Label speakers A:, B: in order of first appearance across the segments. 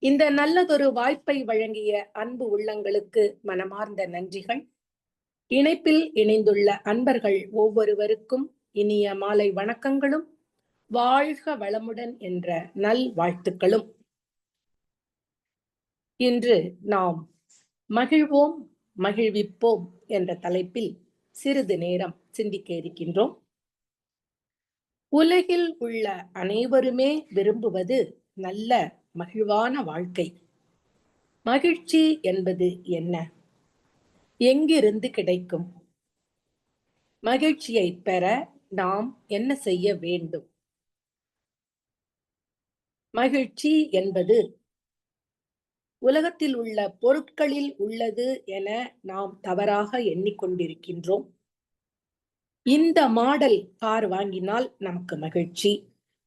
A: இந்த நல்லதொரு வாய்ப்பை வழங்கிய அன்பு உள்ளங்களுக்கு மனமார்ந்த நன்றிகள். இணைப்பில் இணைந்துள்ள அன்பர்கள் ஒவ்வொருவருக்கும் இனிய மாலை வணக்கங்களும், வாழ்க வளமுடன் என்ற நல் வாழ்த்துக்களும். இன்று நாம் மகிழ்வோம் மகிழ்விப்போம் என்ற தலைப்பில் சிறிது நேரம் சிந்திக்க இருக்கின்றோம். உலகில் உள்ள அனைவருமே விரும்புவது நல்ல மகிழ்வான வாழ்க்கை. மகிழ்ச்சி என்பது என்ன? எங்கிருந்து கிடைக்கும்? மகிழ்ச்சியை பெற நாம் என்ன செய்ய வேண்டும்? மகிழ்ச்சி என்பது உலகத்தில் உள்ள பொருட்களில் உள்ளது என நாம் தவறாக எண்ணிக்கொண்டிருக்கின்றோம். இந்த மாடல் கார் வாங்கினால் நமக்கு மகிழ்ச்சி,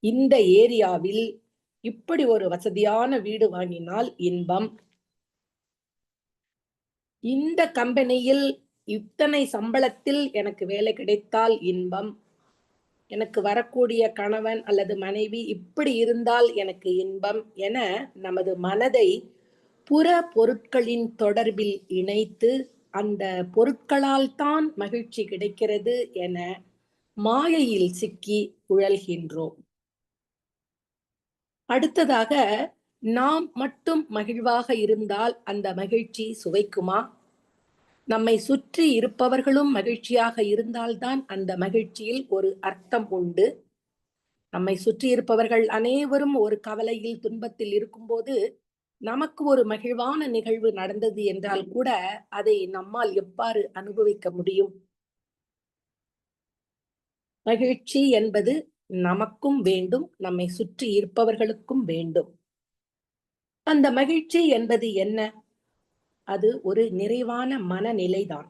A: இந்த ஏரியாவில் இப்படி ஒரு வசதியான வீடு வாங்கினால் இன்பம், இந்த கம்பெனியில் இத்தனை சம்பளத்தில் எனக்கு வேலை கிடைத்தால் இன்பம், எனக்கு வரக்கூடிய கணவன் அல்லது மனைவி இப்படி இருந்தால் எனக்கு இன்பம் என நமது மனதை புற பொருட்களின் தொடர்பில் இணைத்து அந்த பொருட்களால் தான் மகிழ்ச்சி கிடைக்கிறது என மாயையில் சிக்கி உழல்கின்றோம். அடுத்ததாக, நாம் மட்டும் மகிழ்வாக இருந்தால் அந்த மகிழ்ச்சி சுவைக்குமா? நம்மை சுற்றி இருப்பவர்களும் மகிழ்ச்சியாக இருந்தால்தான் அந்த மகிழ்ச்சியில் ஒரு அர்த்தம் உண்டு. நம்மை சுற்றி இருப்பவர்கள் அனைவரும் ஒரு கவலையில், துன்பத்தில் இருக்கும்போது நமக்கு ஒரு மகிழ்வான நிகழ்வு நடந்தது என்றால் கூட அதை நம்மால் எவ்வாறு அனுபவிக்க முடியும்? மகிழ்ச்சி என்பது நமக்கும் வேண்டும், நம்மை சுற்றி இருப்பவர்களுக்கும் வேண்டும். அந்த மகிழ்ச்சி என்பது என்ன? அது ஒரு நிறைவான மனநிலைதான்.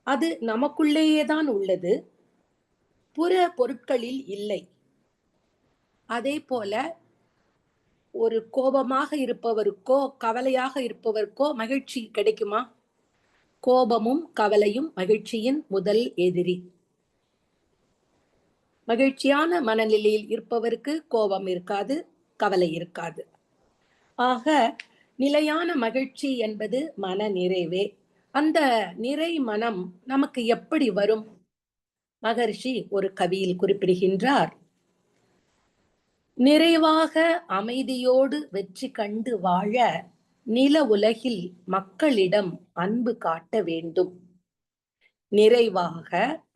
A: அது நமக்குள்ளேயேதான் உள்ளது, புற பொருட்களில் இல்லை. அதே போல ஒரு கோபமாக இருப்பவருக்கோ கவலையாக இருப்பவருக்கோ மகிழ்ச்சி கிடைக்குமா? கோபமும் கவலையும் மகிழ்ச்சியின் முதல் எதிரி. மகிழ்ச்சியான மனநிலையில் இருப்பவருக்கு கோபம் இருக்காது, கவலை இருக்காது. ஆக நிலையான மகிழ்ச்சி என்பது மன நிறைவே. அந்த நிறை மனம் நமக்கு எப்படி வரும்? மகரிஷி ஒரு கவியில் குறிப்பிடுகின்றார், நிறைவாக அமைதியோடு வெற்றி கண்டு வாழ நில உலகில் மக்களிடம் அன்பு காட்ட வேண்டும். நிறைவாக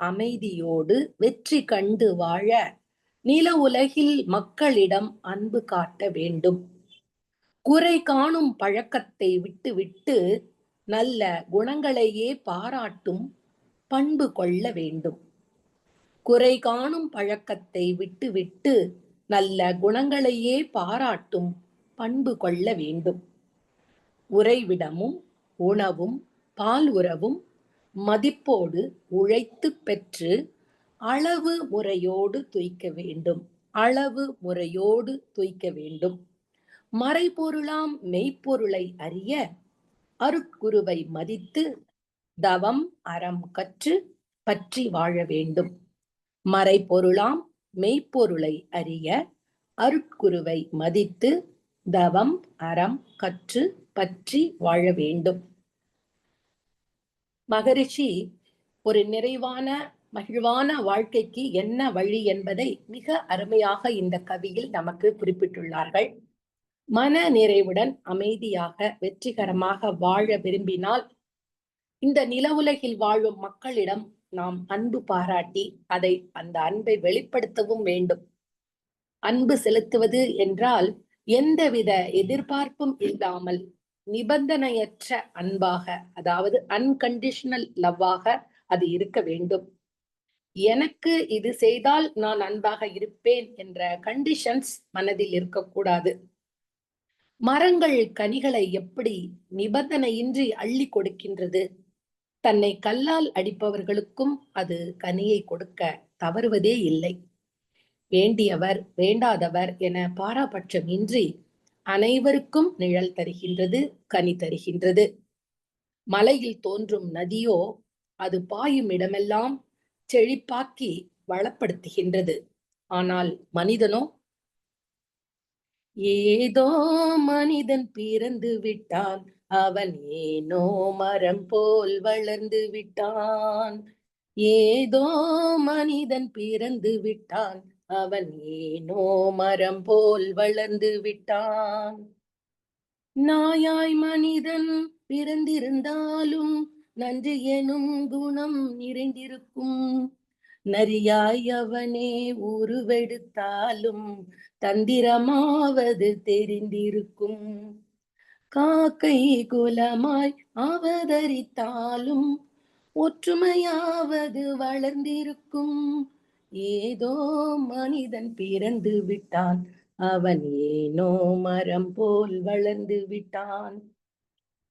A: அமைதியோடு வெற்றி கண்டு வாழ நில உலகில் மக்களிடம் அன்பு காட்ட வேண்டும். குறை காணும் பழக்கத்தை விட்டுவிட்டு நல்ல குணங்களையே பாராட்டும் பண்பு கொள்ள வேண்டும். குறை காணும் பழக்கத்தை விட்டுவிட்டு நல்ல குணங்களையே பாராட்டும் பண்பு கொள்ள வேண்டும். உறைவிடமும் உணவும் பால் உறவும் மதிப்போடு உழைத்து பெற்று அளவு முறையோடு துய்க்க வேண்டும். அளவு முறையோடு துய்க்க வேண்டும். மறைபொருளாம் மெய்ப்பொருளை அறிய அருட்குருவை மதித்து தவம் அறம் கற்று பற்றி வாழ வேண்டும். மறைபொருளாம் மெய்ப்பொருளை அறிய அருட்குருவை மதித்து தவம் அறம் கற்று பற்றி வாழ வேண்டும். மகரிஷி ஒரு நிறைவான மகிழ்வான வாழ்க்கைக்கு என்ன வழி என்பதை மிக அருமையாக இந்த கவியில் நமக்கு குறிப்பிட்டுள்ளார்கள். மன நிறைவுடன் அமைதியாக வெற்றிகரமாக வாழ விரும்பினால் இந்த நில உலகில் வாழும் மக்களிடம் நாம் அன்பு பாராட்டி அந்த அன்பை வெளிப்படுத்தவும் வேண்டும். அன்பு செலுத்துவது என்றால் எந்தவித எதிர்பார்ப்பும் இல்லாமல் நிபந்தனையற்ற அன்பாக, அதாவது அன்கண்டிஷனல் லவ்வாக அது இருக்க வேண்டும். எனக்கு இது செய்தால் நான் அன்பாக இருப்பேன் என்ற கண்டிஷன்ஸ் மனதில் இருக்கக்கூடாது. மரங்கள் கனிகளை எப்படி நிபந்தனையின்றி அள்ளி கொடுக்கின்றது, தன்னை கல்லால் அடிப்பவர்களுக்கும் அது கனியை கொடுக்க தவறுவதே இல்லை. வேண்டியவர் வேண்டாதவர் என பாராபட்சம் இன்றி அனைவருக்கும் நிழல் தருகின்றது, கனி தருகின்றது. மலையில் தோன்றும் நதியோ அது பாயும் இடமெல்லாம் செழிப்பாக்கி வளப்படுத்துகின்றது. ஆனால் மனிதனோ ஏதோ மனிதன் பிறந்து விட்டான், அவன் ஏனோ மரம் போல் வளர்ந்து விட்டான். ஏதோ மனிதன் பிறந்து விட்டான், அவன் ஏனோ மரம் போல் வளர்ந்து விட்டான். நாயாய் மனிதன் பிறந்திருந்தாலும் நன்றி எனும் குணம் நிறைந்திருக்கும். நரியாய் அவனே உருவெடுத்தாலும் தந்திரமாவது தெரிந்திருக்கும். காக்கை குலமாய் அவதரித்தாலும் ஒற்றுமையாவது வளர்ந்திருக்கும். ஏதோ மனிதன் பிறந்து விட்டான், அவன் ஏனோ மரம் போல் வளர்ந்து விட்டான்.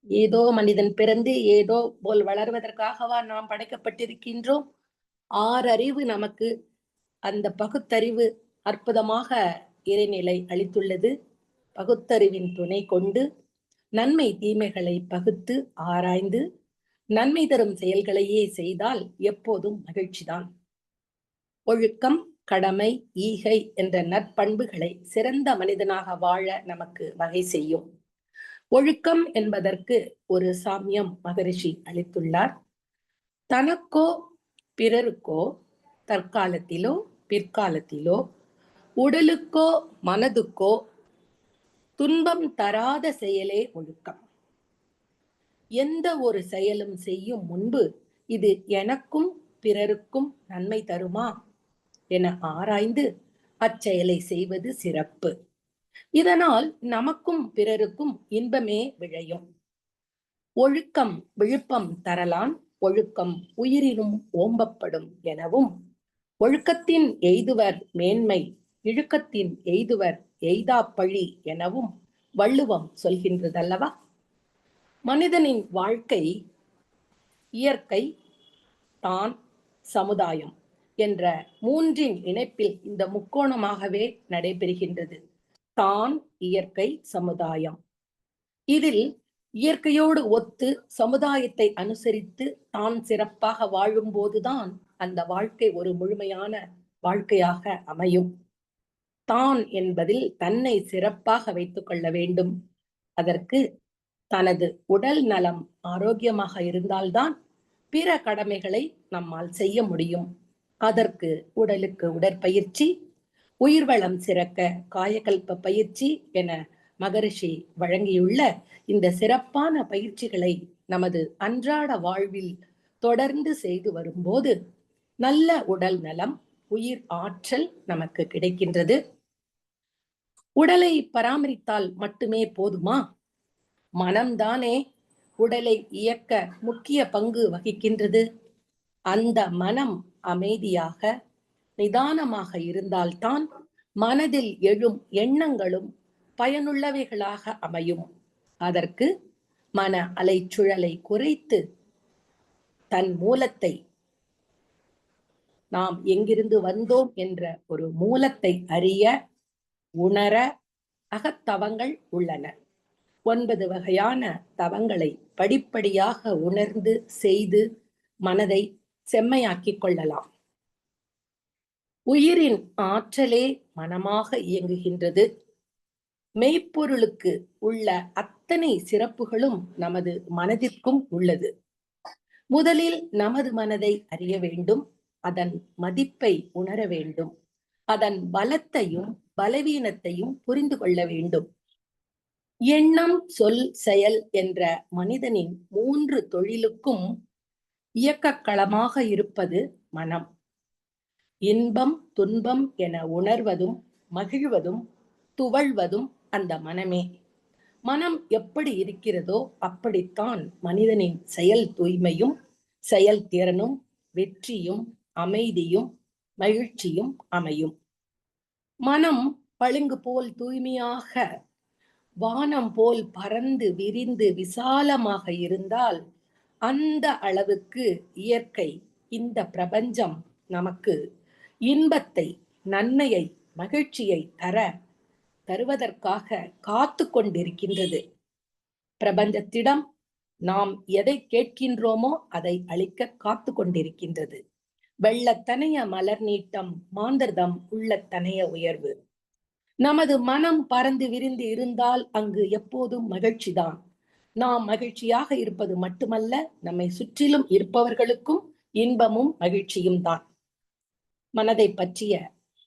A: ஏதோ மனிதன் பிறந்து ஏதோ போல் வளர்வதற்காகவா நாம் படைக்கப்பட்டிருக்கின்றோம்? ஆறறிவு நமக்கு அந்த பகுத்தறிவு அற்புதமாக இறைநிலை அளித்துள்ளது. பகுத்தறிவின் துணை கொண்டு நன்மை தீமைகளை பகுத்து ஆராய்ந்து நன்மை தரும் செயல்களையே செய்தால் எப்போதும் மகிழ்ச்சிதான். ஒழுக்கம், கடமை, ஈகை என்ற நற்பண்புகளை சிறந்த மனிதனாக வாழ நமக்கு வகை செய்யும். ஒழுக்கம் என்பதற்கு ஒரு சாமியம் மகரிஷி அளித்துள்ளார். தனக்கோ பிறருக்கோ தற்காலத்திலோ பிற்காலத்திலோ உடலுக்கோ மனதுக்கோ துன்பம் தராத செயலே ஒழுக்கம். எந்த ஒரு செயலும் செய்யும் முன்பு இது எனக்கும் பிறருக்கும் நன்மை தருமா என ஆராய்ந்து அச்செயலை செய்வது சிறப்பு. இதனால் நமக்கும் பிறருக்கும் இன்பமே விளையும். ஒழுக்கம் விழுப்பம் தரலான், ஒழுக்கம் உயிரினும் ஓம்பப்படும் எனவும், ஒழுக்கத்தின் எய்துவர் மேன்மை, இழுக்கத்தின் எய்துவர் எய்தாப்பழி எனவும் வள்ளுவம் சொல்கின்றதல்லவா? மனிதனின் வாழ்க்கை இயற்கை, தான், சமுதாயம் என்ற மூன்றின் இணைப்பில் இந்த முக்கோணமாகவே நடைபெறுகின்றது. தான், இயற்கை, சமுதாயம். இதில் இயற்கையோடு ஒத்து சமுதாயத்தை அனுசரித்து தான் சிறப்பாக வாழும் போதுதான் அந்த வாழ்க்கை ஒரு முழுமையான வாழ்க்கையாக அமையும். தான் என்பதில் தன்னை சிறப்பாக வைத்துக் கொள்ள வேண்டும். அதற்கு தனது உடல் நலம் ஆரோக்கியமாக இருந்தால்தான் பிற கடமைகளை நம்மால் செய்ய முடியும். அதற்கு உடலுக்கு உடற்பயிற்சி, உயிர்வளம் சிறக்க காயகல்ப பயிற்சி என மகரிஷி வழங்கியுள்ள இந்த சிறப்பான பயிற்சிகளை நமது அன்றாட வாழ்வில் தொடர்ந்து செய்து வரும்போது நல்ல உடல் நலம், உயிர் ஆற்றல் நமக்கு கிடைக்கின்றது. உடலை பராமரித்தால் மட்டுமே போதுமா? மனம்தானே உடலை இயக்க முக்கிய பங்கு வகிக்கின்றது. அந்த மனம் அமைதியாக நிதானமாக இருந்தால்தான் மனதில் எழும் எண்ணங்களும் பயனுள்ளவைகளாக அமையும். அதற்கு மன அலைச்சுழலை குறைத்து தன் மூலத்தை, நாம் எங்கிருந்து வந்தோம் என்ற ஒரு மூலத்தை அறிய உணர அகத்தவங்கள் உள்ளன. 9 வகையான தவங்களை படிப்படியாக உணர்ந்து செய்து மனதை செம்மையாக்கிக் கொள்ளலாம். உயிரின் ஆற்றலே மனமாக இயங்குகின்றது. மெய்ப்பொருளுக்கு உள்ள அத்தனை சிறப்புகளும் நமது மனதிற்கும் உள்ளது. முதலில் நமது மனதை அறிய வேண்டும், அதன் மதிப்பை உணர வேண்டும், அதன் பலத்தையும் பலவீனத்தையும் புரிந்து கொள்ள வேண்டும். எண்ணம், சொல், செயல் என்ற மனிதனின் 3 தொழிலுக்கும் இயக்கக்களமாக இருப்பது மனம். இன்பம், துன்பம் என உணர்வதும் மகிழ்வதும் துவழ்வதும் அந்த மனமே. மனம் எப்படி இருக்கிறதோ அப்படித்தான் மனிதனின் செயல் தூய்மையும் செயல்திறனும் வெற்றியும் அமைதியும் மகிழ்ச்சியும் அமையும். மனம் பளிங்கு போல் தூய்மையாக வானம் போல் பறந்து விரிந்து விசாலமாக இருந்தால் அந்த அளவுக்கு இயற்கை, இந்த பிரபஞ்சம் நமக்கு இன்பத்தை, நன்மையை, மகிழ்ச்சியை தருவதற்காக காத்து கொண்டிருக்கின்றது. பிரபஞ்சத்திடம் நாம் எதை கேட்கின்றோமோ அதை அளிக்க காத்து கொண்டிருக்கின்றது. வெள்ளத்தனைய மலர் நீட்டம் மாந்தர்தம் உள்ளத்தனைய உயர்வு. நமது மனம் பறந்து விரிந்து இருந்தால் அங்கு எப்போதும் மகிழ்ச்சிதான். நாம் மகிழ்ச்சியாக இருப்பது மட்டுமல்ல, நம்மை சுற்றிலும் இருப்பவர்களுக்கும் இன்பமும் மகிழ்ச்சியும் தான். மனதை பற்றிய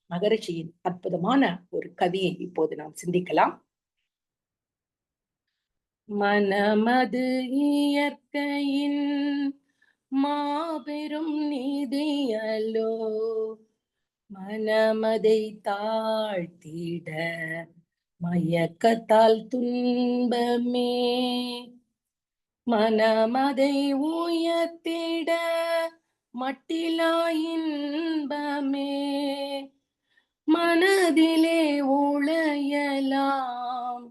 A: மகரிஷியின் அற்புதமான ஒரு கவியை இப்போது நாம் சிந்திக்கலாம். மனமது இயற்கையின் மாபெரும் நிதியலோ, மனமதை தாழ்த்திட மயக்கத்தால் துன்பமே, மனமதை உயர்த்திட மட்டிலா இன்பமே, மனதிலே உளையலாம்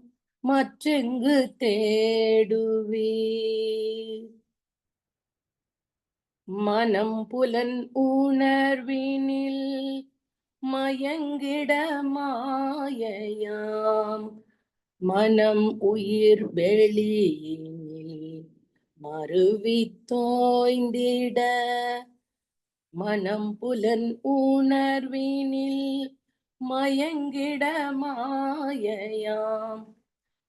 A: மற்றெங்கு தேடுவே, மனம் புலன் உணர்வினில் மயங்கிட மாயையாம், மனம் உயிர் வெளியினில் மருவி தோய்ந்திட, மனம் புலன் உணர்வினில் மயங்கிட மாயையாம்,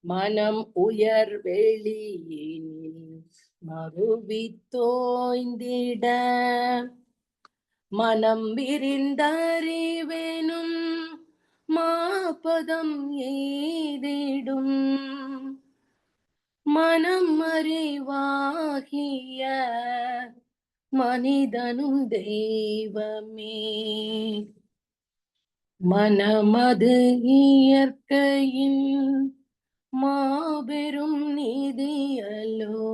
A: மனம் உயர் வெளியினில் மருவி தோய்ந்திட, மனம் விரிந்தறிவேனும் மாபதம் எய்திடும், மனம் அறிவாகிய மனிதனும் தெய்வமே, மனமது இயற்கையின் மாபெரும் நிதியலோ.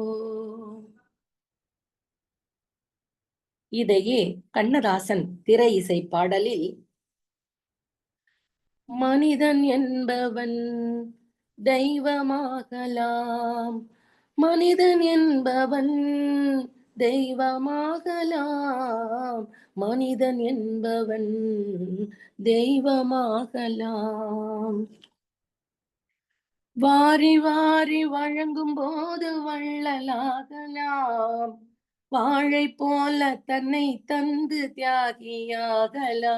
A: இதையே கண்ணதாசன் திரை இசை பாடலில் மனிதன் என்பவன் தெய்வமாகலாம், மனிதன் என்பவன் தெய்வமாகலாம், மனிதன் என்பவன் தெய்வமாகலாம், வாரி வாரி வழங்கும் போது வள்ளலாகலாம், வாழை போல தன்னை தந்து தியாகியாகலாம்,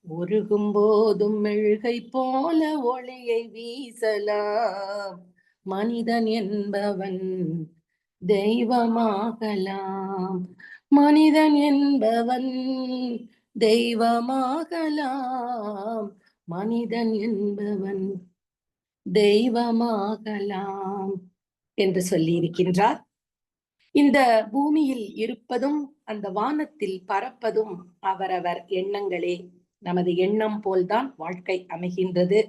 A: உருகும் போதும் மெழுகை போல ஒளியை வீசலாம், மனிதன் என்பவன் தெய்வமாகலாம், மனிதன் என்பவன் தெய்வமாகலாம், மனிதன் என்பவன் தெய்வமாகலாம் என்று சொல்லி இருக்கின்றார். இந்த பூமியில் இருப்பதும் அந்த வானத்தில் பறப்பதும் அவரவர் எண்ணங்களே. நமது எண்ணம் போல்தான் வாழ்க்கை அமைகின்றது.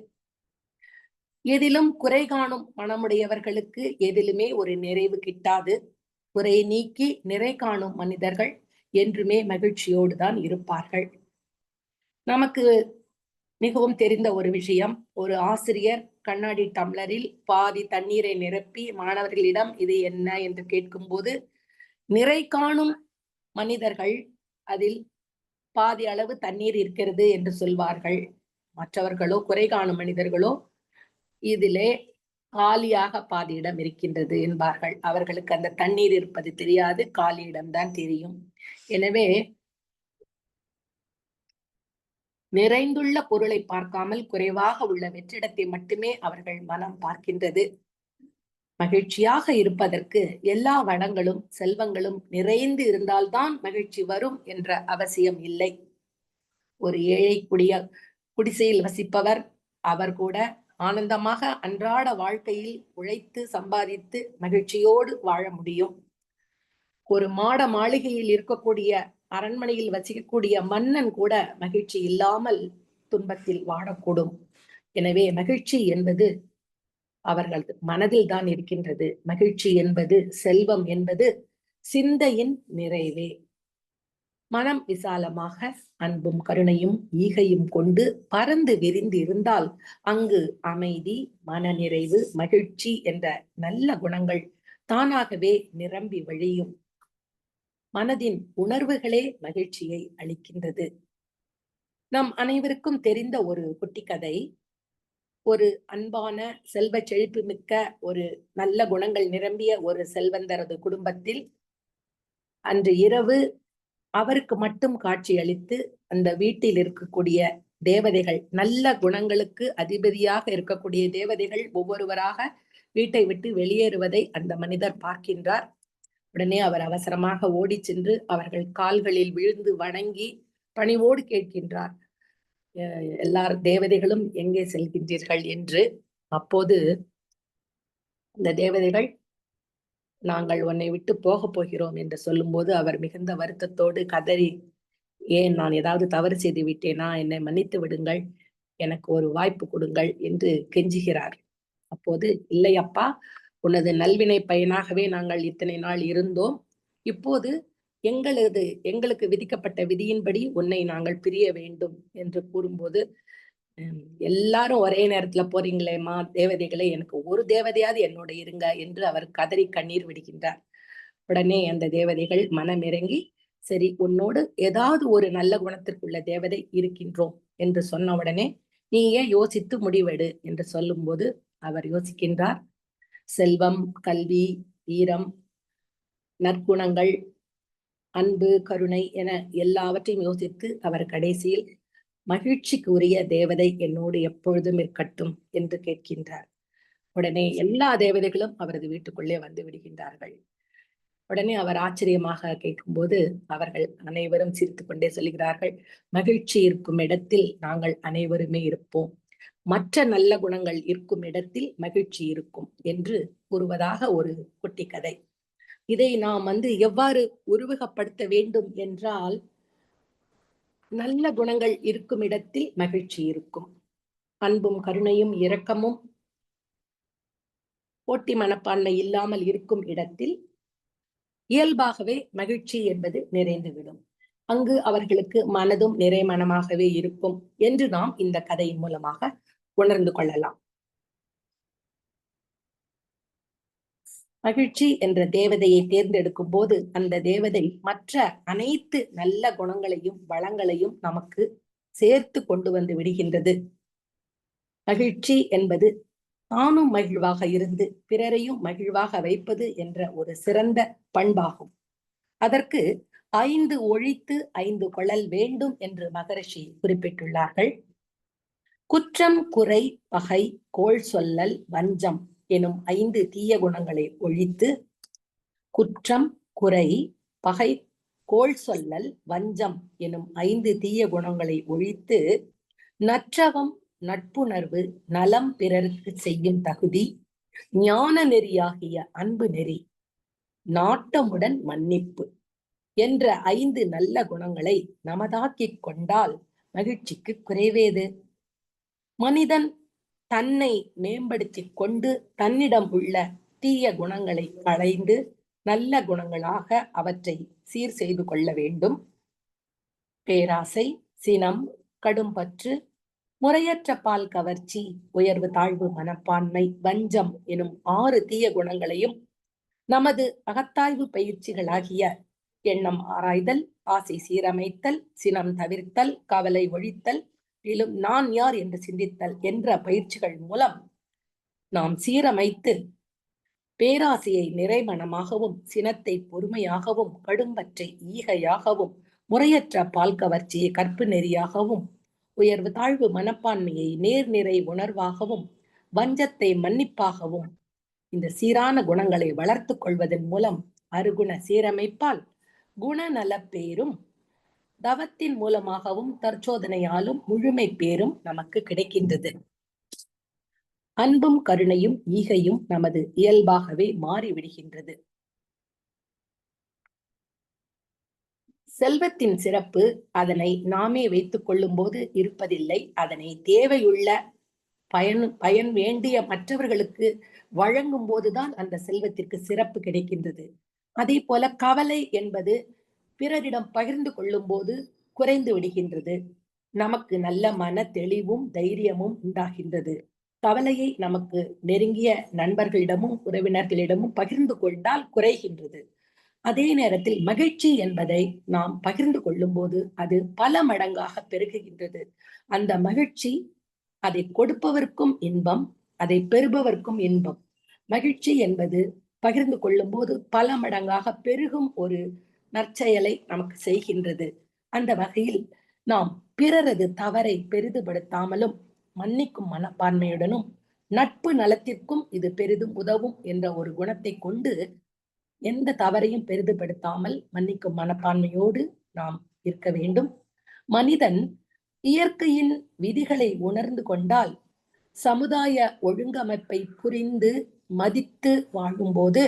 A: எதிலும் குறை காணும் மனமுடையவர்களுக்கு எதிலுமே ஒரு நிறைவு கிட்டாது. குறை நீக்கி நிறை காணும் மனிதர்கள் என்றுமே மகிழ்ச்சியோடு தான் இருப்பார்கள். நமக்கு மிகவும் தெரிந்த ஒரு விஷயம், ஒரு ஆசிரியர் கண்ணாடி டம்ளரில் பாதி தண்ணீரை நிரப்பி மாணவர்களிடம் இது என்ன என்று கேட்கும்போது, நிறை காணும் மனிதர்கள் அதில் பாதி அளவு தண்ணீர் இருக்கிறது என்று சொல்வார்கள். மற்றவர்களோ, குறை காணும் மனிதர்களோ, இதிலே காலியாக பாதி இடம் இருக்கின்றது என்பார்கள். அவர்களுக்கு அந்த தண்ணீர் இருப்பது தெரியாது, காலி இடம்தான் தெரியும். எனவே நிறைந்துள்ள பொருளை பார்க்காமல் குறைவாக உள்ள வெற்றிடத்தை மட்டுமே அவர்கள் மனம் பார்க்கின்றது. மகிழ்ச்சியாக இருப்பதற்கு எல்லா வளங்களும் செல்வங்களும் நிறைந்து இருந்தால்தான் மகிழ்ச்சி வரும் என்ற அவசியம் இல்லை. ஒரு ஏழை குடிசையில் வசிப்பவர், அவர் கூட ஆனந்தமாக அன்றாட வாழ்க்கையில் உழைத்து சம்பாதித்து மகிழ்ச்சியோடு வாழ முடியும். ஒரு மாட மாளிகையில் இருக்கக்கூடிய அரண்மனையில் வசிக்கக்கூடிய மன்னன் கூட மகிழ்ச்சி இல்லாமல் துன்பத்தில் வாழக்கூடும். எனவே மகிழ்ச்சி என்பது அவர்கள் மனதில் தான் இருக்கின்றது. மகிழ்ச்சி என்பது, செல்வம் என்பது சிந்தையின் நிறைவே. மனம் விசாலமாக அன்பும் கருணையும் ஈகையும் கொண்டு பறந்து விரிந்து இருந்தால் அங்கு அமைதி, மனநிறைவு, மகிழ்ச்சி என்ற நல்ல குணங்கள் தானாகவே நிரம்பி வழியும். மனதின் உணர்வுகளே மகிழ்ச்சியை அளிக்கின்றது. நம் அனைவருக்கும் தெரிந்த ஒரு குட்டி கதை. ஒரு அன்பான செல்வ செழிப்பு மிக்க ஒரு நல்ல குணங்கள் நிரம்பிய ஒரு செல்வந்தரது குடும்பத்தில் அன்று இரவு அவருக்கு மட்டும் காட்சி அளித்து அந்த வீட்டில் இருக்கக்கூடிய தேவதைகள், நல்ல குணங்களுக்கு அதிபதியாக இருக்கக்கூடிய தேவதைகள் ஒவ்வொருவராக வீட்டை விட்டு வெளியேறுவதை அந்த மனிதர் பார்க்கின்றார். உடனே அவர் அவசரமாக ஓடி சென்று அவர்கள் கால்களில் விழுந்து வணங்கி பணிவோடு கேட்கின்றார், எல்லார் தேவதைகளும் எங்கே செல்கின்றீர்கள் என்று. அப்போது இந்த தேவதைகள், நாங்கள் உன்னை விட்டு போக போகிறோம் என்று சொல்லும்போது அவர் மிகுந்த வருத்தத்தோடு கதறி, ஏன் நான் ஏதாவது தவறு செய்து விட்டேனா, என்னை மன்னித்து விடுங்கள், எனக்கு ஒரு வாய்ப்பு கொடுங்கள் என்று கெஞ்சுகிறார். அப்போது, இல்லை அப்பா, உனது நல்வினை பயனாகவே நாங்கள் இத்தனை நாள் இருந்தோம். இப்போது எங்களுக்கு விதிக்கப்பட்ட விதியின்படி உன்னை நாங்கள் பிரிய வேண்டும் என்று கூறும்போது, எல்லாரும் ஒரே நேரத்துல போறீங்களேம்மா தேவதைகளே, எனக்கு ஒரு தேவதையாவது என்னோட இருங்க என்று அவர் கதறி கண்ணீர் விடுகின்றார். உடனே அந்த தேவதைகள் மனமிறங்கி, சரி, உன்னோடு ஏதாவது ஒரு நல்ல குணத்திற்குள்ள தேவதை இருக்கின்றோம் என்று சொன்ன உடனே, நீ ஏன் யோசித்து முடிவெடு என்று சொல்லும்போது அவர் யோசிக்கின்றார். செல்வம், கல்வி, வீரம், நற்குணங்கள், அன்பு, கருணை என எல்லாவற்றையும் யோசித்து அவர் கடைசியில் மகிழ்ச்சிக்கு உரிய தேவதை என்னோடு எப்பொழுதும் இருக்கட்டும் என்று கேட்கின்றார். உடனே எல்லா தேவதைகளும் அவரது வீட்டுக்குள்ளே வந்து விடுகின்றார்கள். உடனே அவர் ஆச்சரியமாக கேட்கும்போது அவர்கள் அனைவரும் சிரித்துக் கொண்டே சொல்கிறார்கள், மகிழ்ச்சி இருக்கும் இடத்தில் நாங்கள் அனைவருமே இருப்போம், மற்ற நல்ல குணங்கள் இருக்கும் இடத்தில் மகிழ்ச்சி இருக்கும் என்று கூறுவதாக ஒரு குட்டி கதை. இதை நாம் எவ்வாறு உருவகப்படுத்த வேண்டும் என்றால், நல்ல குணங்கள் இருக்கும் இடத்தில் மகிழ்ச்சி இருக்கும், அன்பும் கருணையும் இரக்கமும் போட்டி மனப்பான்மை இல்லாமல் இருக்கும் இடத்தில் இயல்பாகவே மகிழ்ச்சி என்பது நிறைந்துவிடும். அங்கு அவர்களுக்கு மனதும் நிறைமனமாகவே இருக்கும் என்று நாம் இந்த கதையின் மூலமாக உணர்ந்து கொள்ளலாம். மகிழ்ச்சி என்ற தேவதையை தேர்ந்தெடுக்கும் போது அந்த தேவதை மற்ற அனைத்து நல்ல குணங்களையும் வளங்களையும் நமக்கு சேர்த்து கொண்டு வந்து விடுகின்றது. மகிழ்ச்சி என்பது தானும் மகிழ்வாக இருந்து பிறரையும் மகிழ்வாக வைப்பது என்ற ஒரு சிறந்த பண்பாகும். அதற்கு 5 ஒழித்து 5 கொளல் வேண்டும் என்று மகரிஷி குறிப்பிட்டுள்ளார்கள். குற்றம், குறை, பகை, கோள் சொல்லல், வஞ்சம் எனும் 5 தீய குணங்களை ஒழித்து, குற்றம், குறை, பகை, கோள் சொல்லல், வஞ்சம் எனும் 5 தீய குணங்களை ஒழித்து, நற்றவம், நட்புணர்வு, நலம் பிறருக்கு செய்யும் தகுதி, ஞான நெறியாகிய அன்பு நெறி, நாட்டமுடன் மன்னிப்பு என்ற 5 நல்ல குணங்களை நமதாக்கிக் கொண்டால் மகிழ்ச்சிக்கு குறைவேது. மனிதன் தன்னை மேம்படுத்திக் கொண்டு தன்னிடம் உள்ள தீய குணங்களை களைந்து நல்ல குணங்களாக அவற்றை சீர் செய்து கொள்ள வேண்டும். பேராசை, சினம், கடும்பற்று, முறையற்ற பால் கவர்ச்சி, உயர்வு தாழ்வு மனப்பான்மை, வஞ்சம் எனும் 6 தீய குணங்களையும் நமது அகத்தாய்வு பயிற்சிகளாகிய எண்ணம் ஆராய்தல், ஆசை சீரமைத்தல், சினம் தவிர்த்தல், கவலை ஒழித்தல், மேலும் நான் யார் என்று சிந்தித்தல் என்ற பயிற்சிகள் மூலம் நாம் சீரமைத்து பேராசையை நிறைமனமாகவும், சினத்தை பொறுமையாகவும், கடும்பற்றை ஈகையாகவும், முறையற்ற பால் கவர்ச்சியை கற்பு நெறியாகவும், உயர்வு தாழ்வு மனப்பான்மையை நேர்நிறை உணர்வாகவும், வஞ்சத்தை மன்னிப்பாகவும் இந்த சீரான குணங்களை வளர்த்து கொள்வதன் மூலம் அருகுண சீரமைப்பால் குணநல பேரும் தவத்தின் மூலமாகவும் தற்சோதனையாலும் முழுமை பேரும் நமக்கு கிடைக்கின்றது. அன்பும் கருணையும் ஈகையும் நமது இயல்பாகவே மாறிவிடுகின்றது. செல்வத்தின் சிறப்பு அதனை நாமே வைத்துக் கொள்ளும் போது இருப்பதில்லை, அதனை தேவையுள்ள பயன் வேண்டிய மற்றவர்களுக்கு வழங்கும் போதுதான் அந்த செல்வத்திற்கு சிறப்பு கிடைக்கின்றது. அதே போல கவலை என்பது பிறரிடம் பகிர்ந்து கொள்ளும் போது குறைந்து விடுகின்றது. நமக்கு நல்ல மன தெளிவும் தைரியமும் உண்டாகின்றது. கவலையை நமக்கு நெருங்கிய நண்பர்களிடமும் உறவினர்களிடமும் பகிர்ந்து கொண்டால் குறைகின்றது. அதே நேரத்தில் மகிழ்ச்சி என்பதை நாம் பகிர்ந்து கொள்ளும் போது அது பல மடங்காக பெருகுகின்றது. அந்த மகிழ்ச்சி அதை கொடுப்பவர்க்கும் இன்பம், அதை பெறுபவர்க்கும் இன்பம். மகிழ்ச்சி என்பது பகிர்ந்து கொள்ளும் போது பல மடங்காக பெருகும் ஒரு நற்செயலை நமக்கு செய்கின்றது. அந்த வகையில் நாம் பிறரது தவறை பெரிதுபடுத்தாமலும் மன்னிக்கும் மனப்பான்மையுடனும் நட்பு நலத்திற்கும் இது பெரிதும் உதவும் என்ற ஒரு குணத்தை கொண்டு எந்த தவறையும் பெரிதுபடுத்தாமல் மன்னிக்கும் மனப்பான்மையோடு நாம் இருக்க வேண்டும். மனிதன் இயற்கையின் விதிகளை உணர்ந்து கொண்டால் சமுதாய ஒழுங்கமைப்பை புரிந்து மதித்து வாழும்போது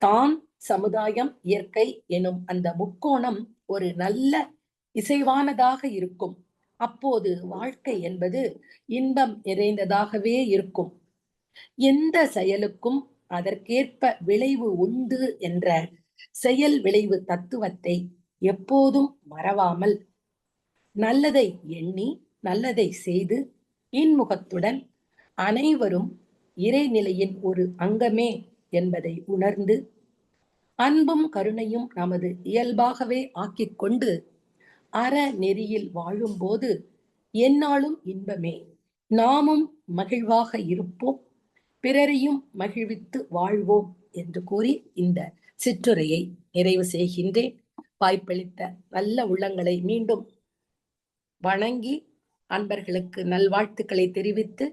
A: தான், சமுதாயம், இயற்கை எனும் அந்த முக்கோணம் ஒரு நல்ல இசைவானதாக இருக்கும். அப்போது வாழ்க்கை என்பது இன்பம் நிறைந்ததாகவே இருக்கும். எந்த செயலுக்கும் அதற்கேற்ப விளைவு உண்டு என்ற செயல் விளைவு தத்துவத்தை எப்போதும் மறவாமல் நல்லதை எண்ணி நல்லதை செய்து இன்முகத்துடன் அனைவரும் இறைநிலையின் ஒரு அங்கமே என்பதை உணர்ந்து அன்பும் கருணையும் நமது இயல்பாகவே ஆக்கிக்கொண்டு அற நெறியில் வாழும்போது எந்நாளும் இன்பமே. நாமும் மகிழ்வாக இருப்போம், பிறரையும் மகிழ்வித்து வாழ்வோம் என்று கூறி இந்த சிற்றுரையை நிறைவு செய்கின்றேன். வாய்ப்பளித்த நல்ல உள்ளங்களை மீண்டும் வணங்கி அன்பர்களுக்கு நல்வாழ்த்துக்களை தெரிவித்து,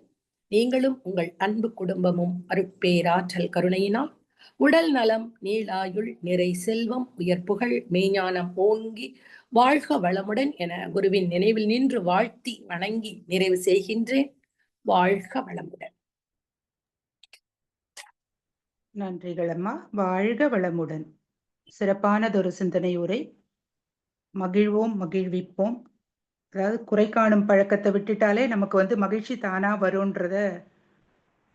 A: நீங்களும் உங்கள் அன்பு குடும்பமும் அருட்பேராற்றல் கருணையினால் உடல் நலம், நீளாயுள், நிறை செல்வம், உயர் புகழ், மெய்ஞானம் ஓங்கி வாழ்க வளமுடன் என குருவின் நினைவில் நின்று வாழ்த்தி வணங்கி நிறைவு செய்கின்றேன். வாழ்க வளமுடன்.
B: நன்றிகள் அம்மா. வாழ்க வளமுடன். சிறப்பானதொரு சிந்தனை உரை. மகிழ்வோம், மகிழ்விப்போம். அதாவது குறை காணும் பழக்கத்தை விட்டுட்டாலே நமக்கு மகிழ்ச்சி தானா வரும்ன்றத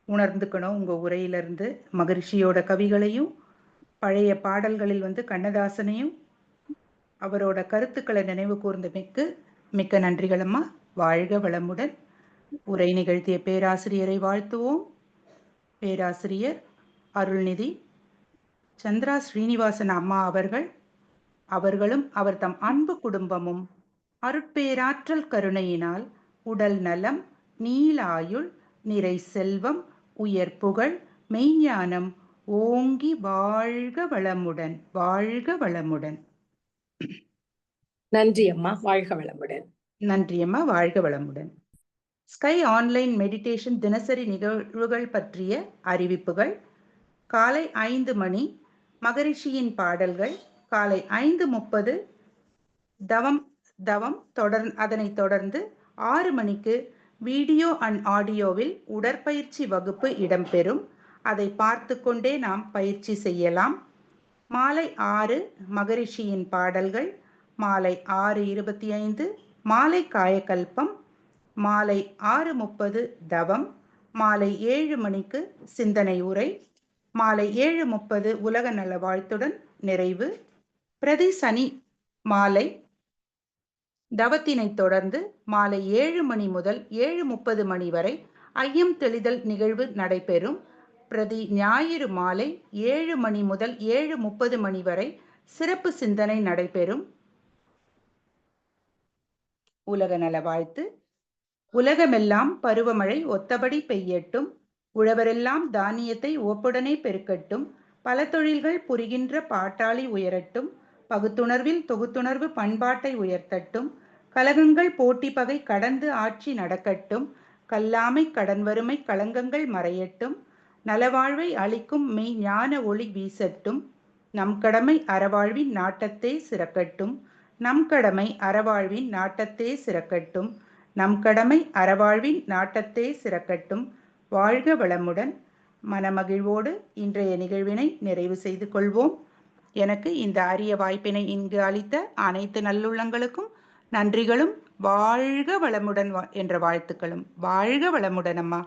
B: உணர்ந்துக்கணும். உங்க உரையிலிருந்து மகிழ்ச்சியோட கவிகளையும் பழைய பாடல்களில் கண்ணதாசனையும் அவரோட கருத்துக்களை நினைவு கூர்ந்தமைக்கு மிக்க நன்றிகள் அம்மா. வாழ்க வளமுடன். உரை நிகழ்த்திய பேராசிரியரை வாழ்த்துவோம். பேராசிரியர் அருள்நிதி சந்திரா ஸ்ரீனிவாசன் அம்மா அவர்களும் அவர் தம் அன்பு குடும்பமும் அருட்பேராற்றல் கருணையினால் உடல் நலம், நீளாயுள், நிறை செல்வம், உயர் புகழ், மெய்ஞானம் ஓங்கி வாழ்க வளமுடன். வாழ்க வளமுடன்.
A: நன்றி அம்மா. வாழ்க வளமுடன்.
B: நன்றி அம்மா. வாழ்க வளமுடன். ஸ்கை ஆன்லைன் மெடிடேஷன் தினசரி நிகழ்வுகள் பற்றிய அறிவிப்புகள். காலை 5 மணி மகரிஷியின் பாடல்கள். காலை 5:30 தவம் அதனைத் தொடர்ந்து 6 மணிக்கு வீடியோ அண்ட் ஆடியோவில் உடற்பயிற்சி வகுப்பு இடம்பெறும். அதை பார்த்து கொண்டே நாம் பயிற்சி செய்யலாம். மாலை 6 மகரிஷியின் பாடல்கள். மாலை 6:25 மாலை காயகல்பம். மாலை 6:30 தவம். மாலை 7 மணிக்கு சிந்தனை உரை. மாலை 7:30 உலக நல வாழ்த்துடன் நிறைவு. பிரதி சனி மாலை தவத்தினை தொடர்ந்து மாலை 7 மணி முதல் 7:30 மணி வரை ஐயம் தெளிதல் நிகழ்வு நடைபெறும். பிரதி ஞாயிறு மாலை 7 மணி முதல் 7:30 மணி வரை சிறப்பு சிந்தனை நடைபெறும். உலக நல வாழ்த்து. உலகமெல்லாம் பருவமழை ஒத்தபடி பெய்யட்டும். உழவரெல்லாம் தானியத்தை ஒப்புடனே பெருக்கட்டும். பல தொழில்கள் புரிகின்ற பாட்டாளி உயரட்டும். பகுத்துணர்வில் தொகுத்துணர்வு பண்பாட்டை உயர்த்தட்டும். கலகங்கள் போட்டி பகை கடந்து ஆட்சி நடக்கட்டும். கல்லாமை கடன் வறுமை களங்கங்கள் மறையட்டும். நலவாழ்வை அளிக்கும் மெய் ஞான ஒளி வீசட்டும். நம் கடமை அறவாழ்வின் நாட்டத்தே சிறக்கட்டும். நம் கடமை அறவாழ்வின் நாட்டத்தே சிறக்கட்டும். நம் கடமை அறவாழ்வின் நாட்டத்தே சிறக்கட்டும். வாழ்க வளமுடன். மனமகிழ்வோடு இன்றைய நிகழ்வினை நிறைவு செய்து கொள்வோம். எனக்கு இந்த அரிய வாய்ப்பினை இங்கு அளித்த அனைத்து நல்லுள்ளங்களுக்கும் நன்றிகளும் வாழ்க வளமுடன் என்ற வாழ்த்துக்களும். வாழ்க வளமுடன் அம்மா.